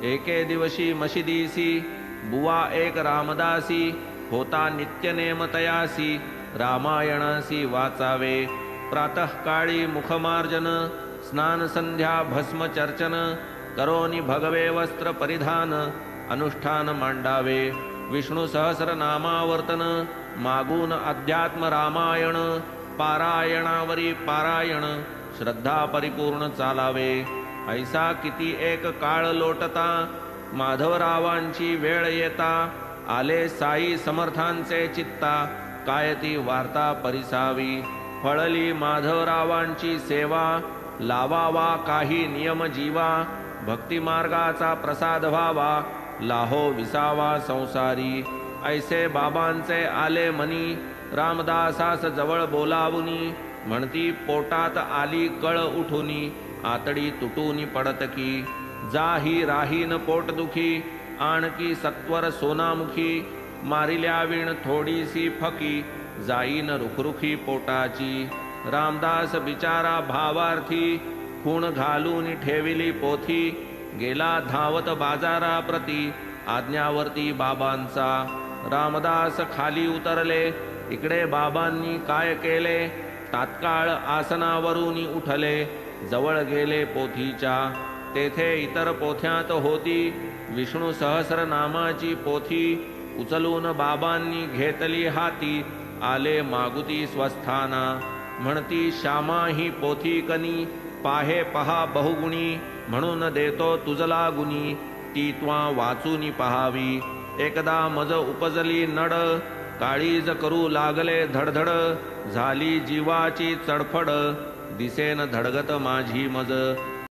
एके दिवशी मशिदीसी बुवा एक रामदासी, होता नित्यनेम तयासी रामायणासी वाचावे। प्रातःकाळी मुखमार्जन, स्नान संध्या भस्म चर्चन, करोनी भगवे वस्त्र परिधान, अनुष्ठान मांडावे। विष्णू सहस्र नामावर्तन, मागून अध्यात्म रामायण, पारायणावरी पारायण, श्रद्धा परिपूर्ण चालावे। ऐसा किती एक काळ लोटता, माधवरावांची वेळ येता, आले साई समर्थांचे चित्ता, काय ती वार्ता परिसावी। फळली माधवरावांची सेवा, लावावा काही नियम जीवा, भक्ती मार्गाचा प्रसाद व्हावा, लाहो विसावा संसारी। ऐसे बाबांचे आले मनी, रामदासास जवळ बोलावुनी, म्हणती पोटात आली कळ उठुनी, आतडी तुटूनी पडतकी। जाही राहीन पोटदुखी, आणकी सत्वर सोनामुखी, मारिल्या विण थोडीसी फकी, जाईन रुखरुखी पोटाची। रामदास बिचारा भावार्थी, खूण घालून ठेविली पोथी, गेला धावत बाजाराप्रती, आज्ञावर्ती बाबांचा। रामदास खाली उतरले, इकडे बाबांनी काय केले, तात्काळ आसनावरून उठले, जवळ गेले पोथीच्या। तेथे इतर पोथ्यात होती विष्णू सहस्र नामाची पोथी, उचलून बाबांनी घेतली हाती, आले मागुती स्वस्थाना। म्हणती श्यामा ही पोथी कनी, पाहे पहा बहुगुणी, म्हणून देतो तुझला गुणी, ती त्वा वाचूनी पहावी। एकदा मज उपजली नड, काळीज करू लागले धडधड, झाली जीवाची चडफड, दिसेन धडगत माझी मज।